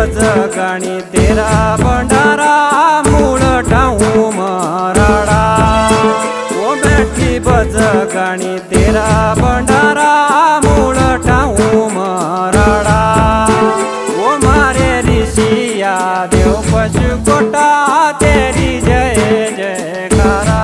बजगाणी तेरा भंडारा मूळ ठाऊ मराडा। ओ बैठी बजगाणी तेरा भंडारा मूळ ठाऊ मराडा। ओ मारे ऋषिया देव पशु कोटा तेरी जय जयकारा।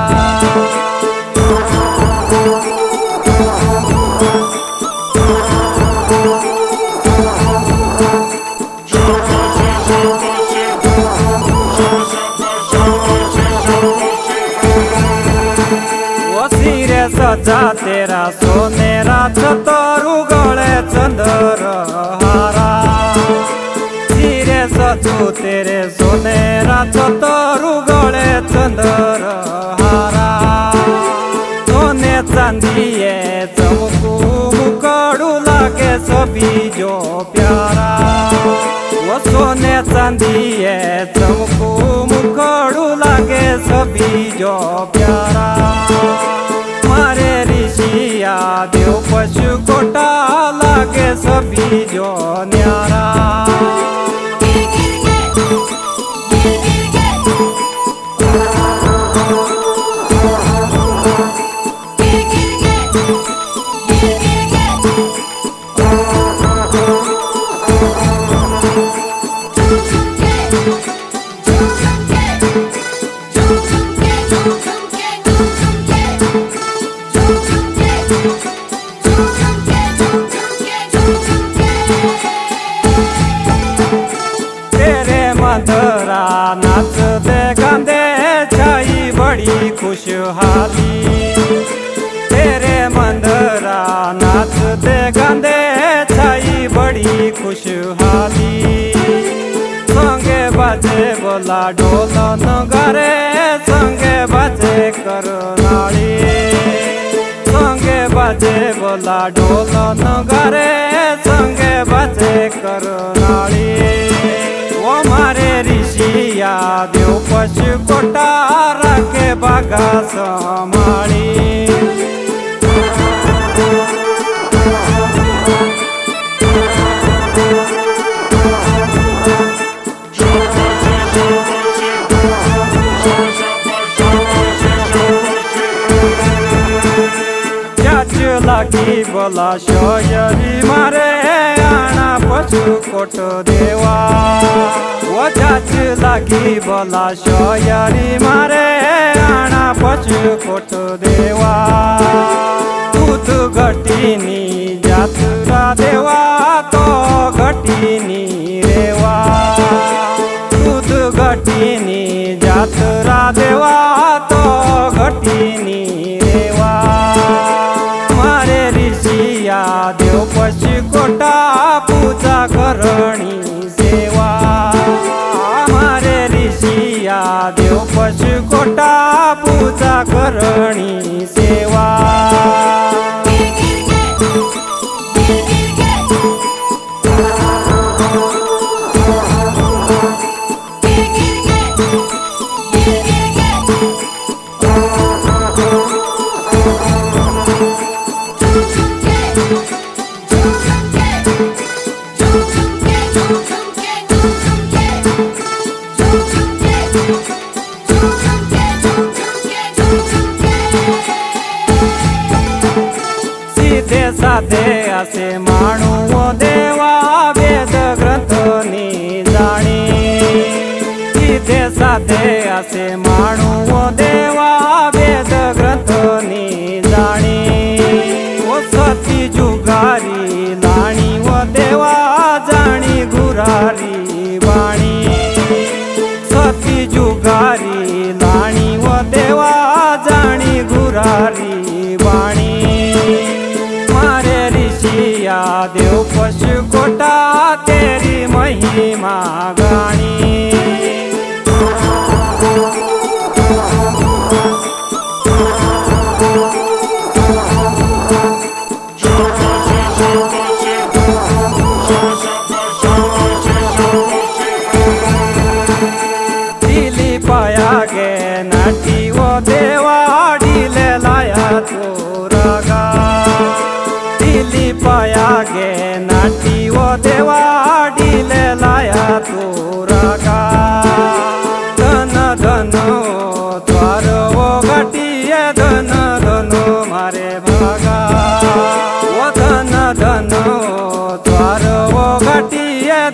सजा तेरा सोनेरा चतरू गळे चंदर हारा। सिरे सजू तेरे सोनेरा चतरू गळे चंदर हारा। सोने चांदिए चमकू मुकड़ू लागे सभी जो प्यारा। वो सोने चांदिए चमकू मुकड़ू लागे सभी जो प्यारा। मारे ऋषिया देव पशु कोटा लागे सभी जो न्यारा। मंदरा नाच दे गांदे छाई बड़ी खुशहाली। तेरे मंदरा नाच दे गांदे छाई बड़ी खुशहाली। संगे बाजे बोला ढोल नगारे संगे बाजे करनाली। संगे बाजे बोला ढोल नगारे संगे बाजे करनाली। ओ मारे ऋषिया देव पशु कोटा राखे बागा संभाळी। लागी बोला शोयरी मारे आना पशु कोट देवा। वो चाच लागी बोला शोयरी मारे आना पशु कोट देवा। दूध घटीनी जात्रा देवा तो घटीनी रेवा। दूध घटीनी जात्रा देवा तो घटीनी रेवा। देव पशु कोटा पूजा करणी सेवा। मारे ऋषिया देव पशु कोटा पूजा करणी सेवा। साधे असे मानू देवा वेद ग्रंथनी जाणी। सीधे साधे असे मानू देवा वेद ग्रंथनी जाणी। ओ सती जुगारी लाणी व देवा जाणी गुरारी बाणी। सती जुगारी लाणी व देवा जाणी गुरारी बाणी। देव पशु कोटा तेरी महिमा गाणी।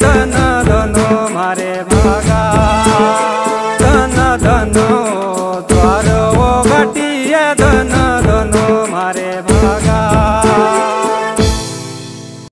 धन धनो मारे भागा